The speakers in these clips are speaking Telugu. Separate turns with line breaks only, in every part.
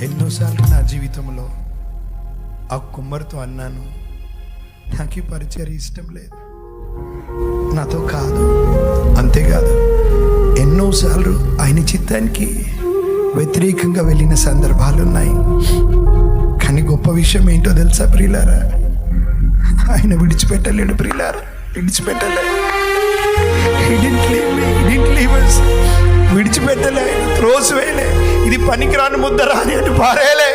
ఎన్నోసార్లు నా జీవితంలో ఆ కుమ్మరితో అన్నాను, నాకు ఈ పరిచర్య ఇష్టం లేదు, నాతో కాదు. అంతేకాదు, ఎన్నోసార్లు ఆయన చిత్తానికి వ్యతిరేకంగా వెళ్ళిన సందర్భాలు ఉన్నాయి. కానీ గొప్ప విషయం ఏంటో తెలుసా ప్రియులారా, ఆయన విడిచిపెట్టలేడు ప్రియులారా, విడిచిపెట్టలే. విడిచిపెట్టలే, ఆయన త్రోసివేయలే. ఇది పనికిరాని ముద్దరా అని అటు పారేయలే.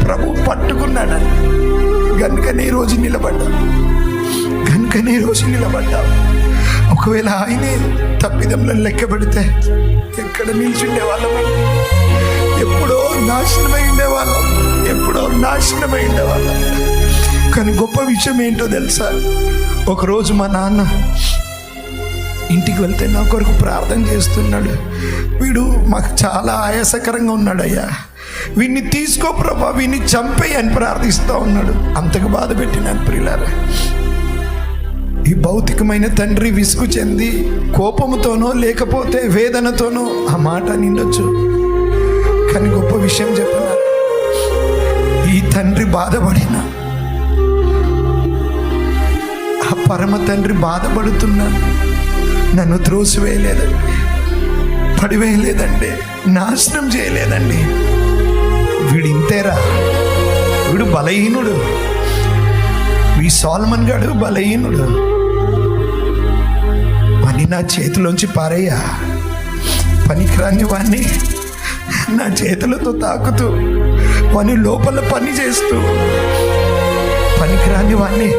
ప్రభు పట్టుకున్నాడని గనుకనే రోజు నిలబడ్డా. ఒకవేళ ఆయనే తప్పిదంలో లెక్క పెడితే ఎక్కడ నిల్చుండే వాళ్ళం? ఎప్పుడో నాశనమై ఉండేవాళ్ళం. కానీ గొప్ప విషయం ఏంటో తెలుసా, ఒకరోజు మా నాన్న ఇంటికి వెళ్తే నా కొరకు ప్రార్థన చేస్తున్నాడు. వీడు మాకు చాలా ఆయాసకరంగా ఉన్నాడయ్యా, వీడిని తీసుకో ప్రభా, వీడిని చంపేయి అని ప్రార్థిస్తూ ఉన్నాడు. అంతకు బాధ పెట్టినాను ప్రియులారా. ఈ భౌతికమైన తండ్రి విసుగు చెంది కోపముతోనో లేకపోతే వేదనతోనో ఆ మాట నిండొచ్చు. కానీ గొప్ప విషయం చెప్పనా, ఈ తండ్రి బాధపడిన ఆ పరమ తండ్రి బాధపడుతున్నా నన్ను త్రోసివేయలేదండి, పడివేయలేదండి, నాశనం చేయలేదండి. వీడు ఇంతేరా, వీడు బలహీనుడు, ఈ సోలమన్ గాడు బలహీనుడు, వాణ్ణి నా చేతిలోంచి పారయ్యా, పనికిరాని వాణ్ణి నా చేతులతో తాకుతూ వాణ్ణి లోపల పని చేస్తూ, పనికిరాని వాణ్ణి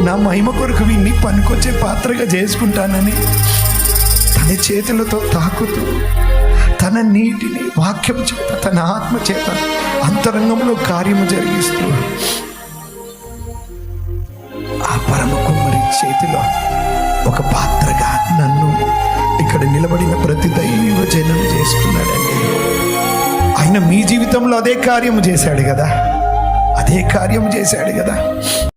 నా మహిమ కొరకు వీణ్ణి పనికొచ్చే పాత్రగా చేసుకుంటానని తన చేతులతో తాకుతూ, తన నీటిని వాక్యం చేత, తన ఆత్మ చేత అంతరంగంలో కార్యము జరిగిస్తూ ఆ పరమ కుమ్మరి చేతిలో ఒక పాత్రగా నన్ను ఇక్కడ నిలబడిన ప్రతి దైవ జనం చేసుకున్నాడండి. ఆయన మీ జీవితంలో అదే కార్యము చేశాడు కదా.